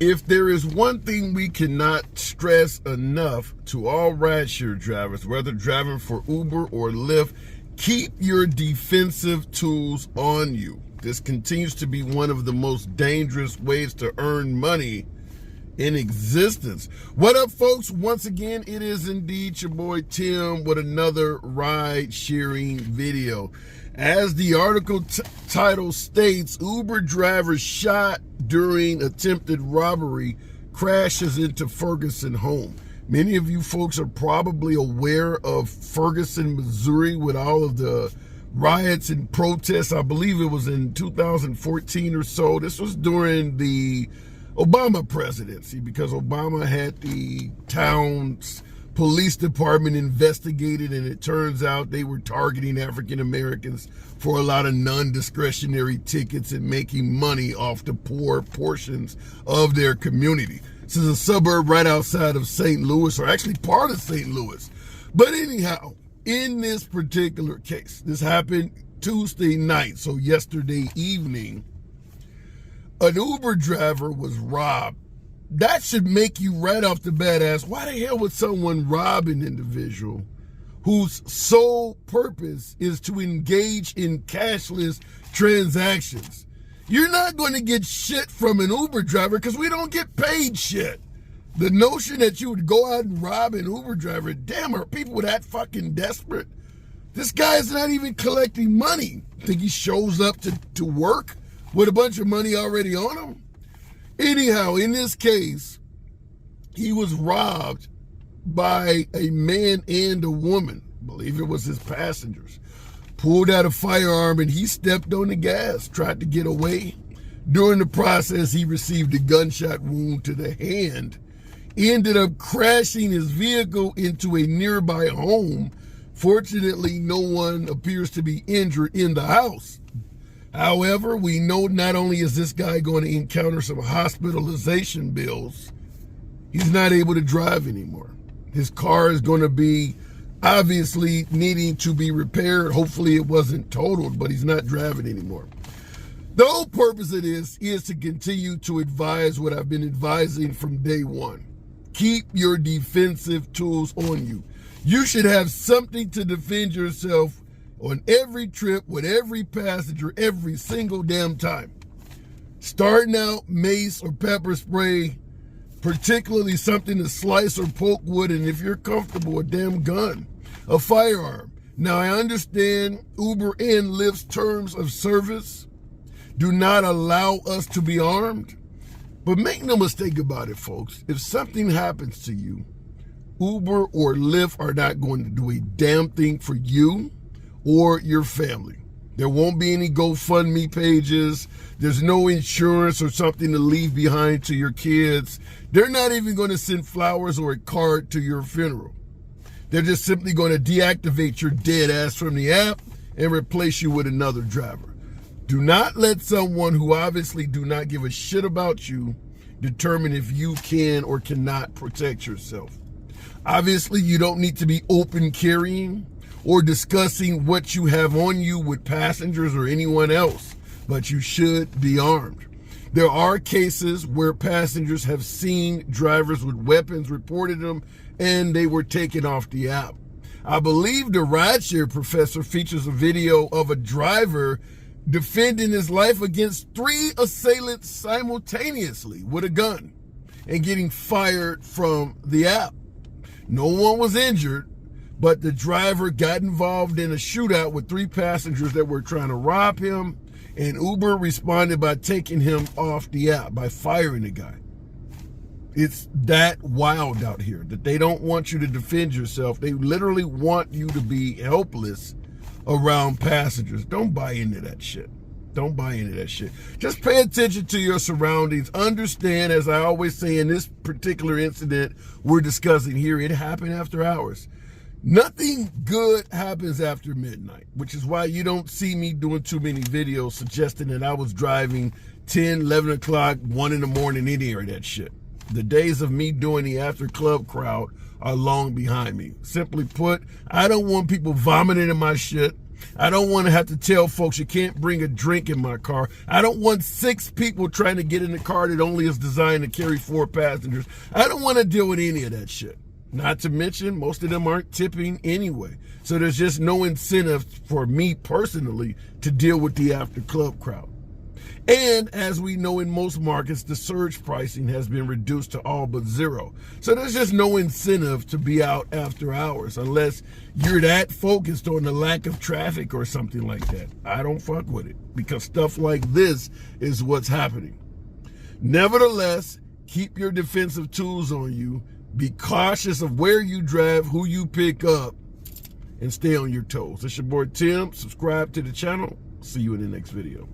If there is one thing we cannot stress enough to all rideshare drivers, whether driving for Uber or Lyft, keep your defensive tools on you. This continues to be one of the most dangerous ways to earn money in existence. What up, folks? Once again, it is indeed your boy Tim with another ride sharing video. As the article title states, Uber driver shot during attempted robbery crashes into Ferguson home. Many of you folks are probably aware of Ferguson, Missouri, with all of the riots and protests. I believe it was in 2014 or so. This was during the Obama presidency, because Obama had the town's police department investigated, and it turns out they were targeting African Americans for a lot of non-discretionary tickets and making money off the poor portions of their community. This is a suburb right outside of St. Louis, or actually part of St. Louis. But anyhow, in this particular case, this happened Tuesday night, so yesterday evening, an Uber driver was robbed. That should make you right off the bat ask, why the hell would someone rob an individual whose sole purpose is to engage in cashless transactions? You're not going to get shit from an Uber driver because we don't get paid shit. The notion that you would go out and rob an Uber driver, damn, are people that fucking desperate? This guy is not even collecting money. Think he shows up to work with a bunch of money already on him? Anyhow, in this case, he was robbed by a man and a woman. I believe it was his passengers. Pulled out a firearm and he stepped on the gas, tried to get away. During the process, he received a gunshot wound to the hand, ended up crashing his vehicle into a nearby home. Fortunately, no one appears to be injured in the house. However, we know not only is this guy going to encounter some hospitalization bills, he's not able to drive anymore. His car is going to be obviously needing to be repaired. Hopefully it wasn't totaled, but he's not driving anymore. The whole purpose of this is to continue to advise what I've been advising from day one. Keep your defensive tools on you. You should have something to defend yourself on every trip with every passenger every single damn time. Starting out, mace or pepper spray, particularly something to slice or poke wood, and if you're comfortable, a damn gun, a firearm. Now, I understand Uber and Lyft's terms of service do not allow us to be armed, but make no mistake about it, folks. If something happens to you, Uber or Lyft are not going to do a damn thing for you or your family. There won't be any GoFundMe pages. There's no insurance or something to leave behind to your kids. They're not even going to send flowers or a card to your funeral. They're just simply going to deactivate your dead ass from the app and replace you with another driver. Do not let someone who obviously do not give a shit about you determine if you can or cannot protect yourself. Obviously, you don't need to be open carrying or discussing what you have on you with passengers or anyone else, but you should be armed. There are cases where passengers have seen drivers with weapons, reported them, and they were taken off the app. I believe the rideshare professor features a video of a driver defending his life against 3 assailants simultaneously with a gun and getting fired from the app. No one was injured, but the driver got involved in a shootout with 3 passengers that were trying to rob him, and Uber responded by taking him off the app, by firing the guy. It's that wild out here that they don't want you to defend yourself. They literally want you to be helpless around passengers. Don't buy into that shit. Don't buy into that shit. Just pay attention to your surroundings. Understand, as I always say, in this particular incident we're discussing here, it happened after hours. Nothing good happens after midnight, which is why you don't see me doing too many videos suggesting that I was driving 10, 11 o'clock, 1 in the morning, any of that shit. The days of me doing the after club crowd are long behind me. Simply put, I don't want people vomiting in my shit. I don't want to have to tell folks you can't bring a drink in my car. I don't want 6 people trying to get in the car that only is designed to carry 4 passengers. I don't want to deal with any of that shit. Not to mention, most of them aren't tipping anyway. So there's just no incentive for me personally to deal with the after club crowd. And as we know, in most markets, the surge pricing has been reduced to all but 0. So there's just no incentive to be out after hours unless you're that focused on the lack of traffic or something like that. I don't fuck with it because stuff like this is what's happening. Nevertheless, keep your defensive tools on you. Be cautious of where you drive, who you pick up, and stay on your toes. It's your boy Tim. Subscribe to the channel. See you in the next video.